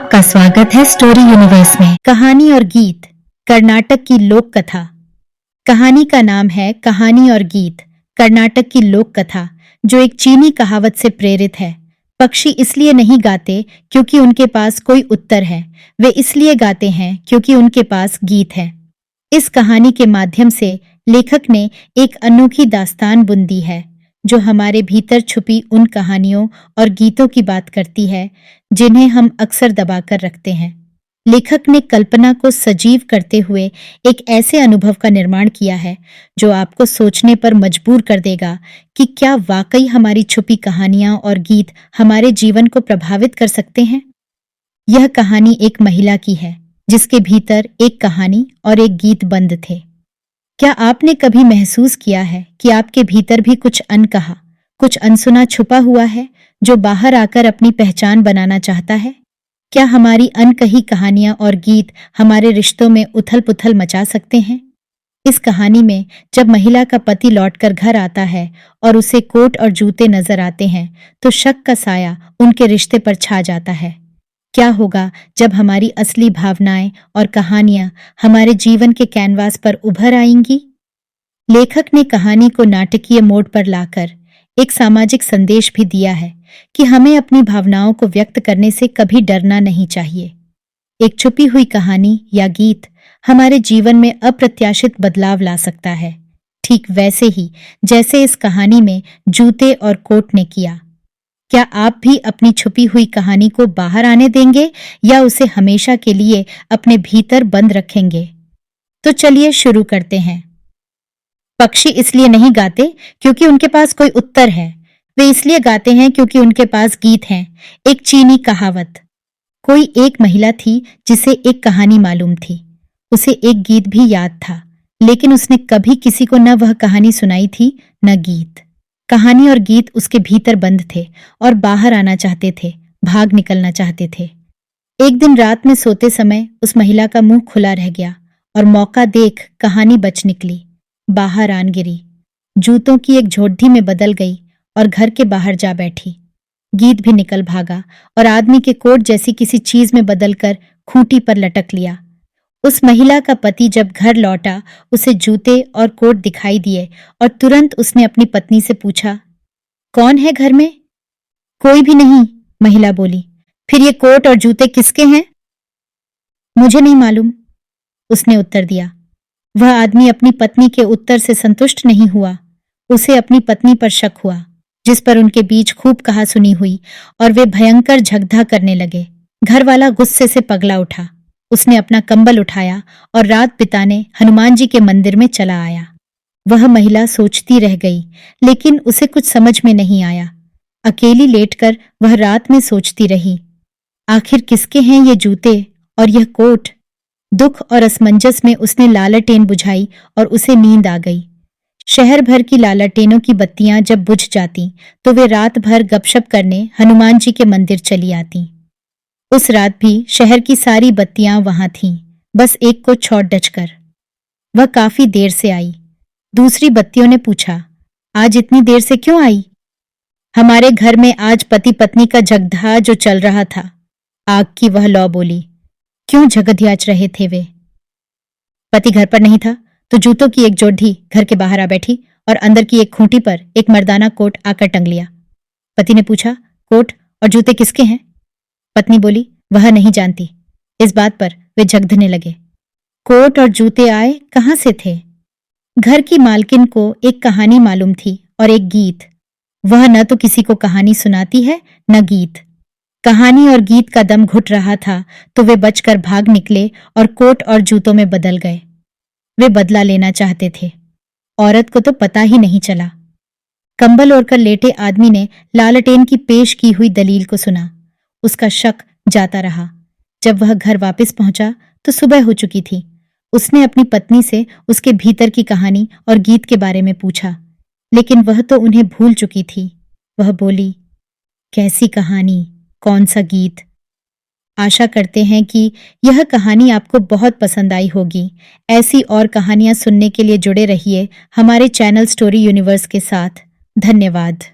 आपका स्वागत है स्टोरी यूनिवर्स में। कहानी और गीत, कर्नाटक की लोक कथा। कहानी का नाम है कहानी और गीत, कर्नाटक की लोक कथा, जो एक चीनी कहावत से प्रेरित है। पक्षी इसलिए नहीं गाते क्योंकि उनके पास कोई उत्तर है, वे इसलिए गाते हैं क्योंकि उनके पास गीत है। इस कहानी के माध्यम से लेखक ने एक अनोखी दास्तान बुन दी है, जो हमारे भीतर छुपी उन कहानियों और गीतों की बात करती है जिन्हें हम अक्सर दबाकर रखते हैं। लेखक ने कल्पना को सजीव करते हुए एक ऐसे अनुभव का निर्माण किया है जो आपको सोचने पर मजबूर कर देगा कि क्या वाकई हमारी छुपी कहानियां और गीत हमारे जीवन को प्रभावित कर सकते हैं। यह कहानी एक महिला की है जिसके भीतर एक कहानी और एक गीत बंद थे। क्या आपने कभी महसूस किया है कि आपके भीतर भी कुछ अनकहा, कुछ अनसुना छुपा हुआ है जो बाहर आकर अपनी पहचान बनाना चाहता है? क्या हमारी अनकही कहानियां और गीत हमारे रिश्तों में उथल-पुथल मचा सकते हैं? इस कहानी में जब महिला का पति लौटकर घर आता है और उसे कोट और जूते नजर आते हैं, तो शक का साया उनके रिश्ते पर छा जाता है। क्या होगा जब हमारी असली भावनाएं और कहानियां हमारे जीवन के कैनवास पर उभर आएंगी? लेखक ने कहानी को नाटकीय मोड़ पर लाकर एक सामाजिक संदेश भी दिया है कि हमें अपनी भावनाओं को व्यक्त करने से कभी डरना नहीं चाहिए। एक छुपी हुई कहानी या गीत हमारे जीवन में अप्रत्याशित बदलाव ला सकता है, ठीक वैसे ही जैसे इस कहानी में जूते और कोट ने किया। क्या आप भी अपनी छुपी हुई कहानी को बाहर आने देंगे या उसे हमेशा के लिए अपने भीतर बंद रखेंगे? तो चलिए शुरू करते हैं। पक्षी इसलिए नहीं गाते क्योंकि उनके पास कोई उत्तर है, वे इसलिए गाते हैं क्योंकि उनके पास गीत हैं। एक चीनी कहावत। कोई एक महिला थी जिसे एक कहानी मालूम थी, उसे एक गीत भी याद था, लेकिन उसने कभी किसी को न वह कहानी सुनाई थी न गीत। कहानी और गीत उसके भीतर बंद थे और बाहर आना चाहते थे, भाग निकलना चाहते थे। एक दिन रात में सोते समय उस महिला का मुंह खुला रह गया और मौका देख कहानी बच निकली, बाहर आन गिरी, जूतों की एक झोड्डी में बदल गई और घर के बाहर जा बैठी। गीत भी निकल भागा और आदमी के कोट जैसी किसी चीज में बदलकर खूंटी पर लटक लिया। उस महिला का पति जब घर लौटा, उसे जूते और कोट दिखाई दिए और तुरंत उसने अपनी पत्नी से पूछा, कौन है घर में? कोई भी नहीं, महिला बोली। फिर ये कोट और जूते किसके हैं? मुझे नहीं मालूम, उसने उत्तर दिया। वह आदमी अपनी पत्नी के उत्तर से संतुष्ट नहीं हुआ। उसे अपनी पत्नी पर शक हुआ, जिस पर उनके बीच खूब कहा सुनी हुई और वे भयंकर झगड़ा करने लगे। घर वाला गुस्से से पगला उठा। उसने अपना कंबल उठाया और रात बिताने हनुमान जी के मंदिर में चला आया। वह महिला सोचती रह गई, लेकिन उसे कुछ समझ में नहीं आया। अकेली लेटकर वह रात में सोचती रही, आखिर किसके हैं ये जूते और यह कोट? दुख और असमंजस में उसने लालटेन बुझाई और उसे नींद आ गई। शहर भर की लालटेनों की बत्तियां जब बुझ जाती तो वे रात भर गपशप करने हनुमान जी के मंदिर चली आती। उस रात भी शहर की सारी बत्तियां वहां थीं, बस एक को छोड़ डचकर। वह काफी देर से आई। दूसरी बत्तियों ने पूछा, आज इतनी देर से क्यों आई? हमारे घर में आज पति पत्नी का झगड़ा जो चल रहा था, आग की वह लौ बोली। क्यों झगड़ियाच रहे थे वे? पति घर पर नहीं था तो जूतों की एक जोड़ी घर के बाहर आ बैठी और अंदर की एक खूंटी पर एक मर्दाना कोट आकर टंग लिया। पति ने पूछा, कोट और जूते किसके हैं? पत्नी बोली, वह नहीं जानती। इस बात पर वे झगड़ने लगे। कोट और जूते आए कहां से थे? घर की मालकिन को एक कहानी मालूम थी और एक गीत। वह न तो किसी को कहानी सुनाती है न गीत। कहानी और गीत का दम घुट रहा था तो वे बचकर भाग निकले और कोट और जूतों में बदल गए। वे बदला लेना चाहते थे। औरत को तो पता ही नहीं चला। कंबल ओढ़कर लेटे आदमी ने लालटेन की पेश की हुई दलील को सुना। उसका शक जाता रहा। जब वह घर वापस पहुंचा तो सुबह हो चुकी थी। उसने अपनी पत्नी से उसके भीतर की कहानी और गीत के बारे में पूछा, लेकिन वह तो उन्हें भूल चुकी थी। वह बोली, कैसी कहानी, कौन सा गीत? आशा करते हैं कि यह कहानी आपको बहुत पसंद आई होगी। ऐसी और कहानियां सुनने के लिए जुड़े रहिए हमारे चैनल स्टोरी यूनिवर्स के साथ। धन्यवाद।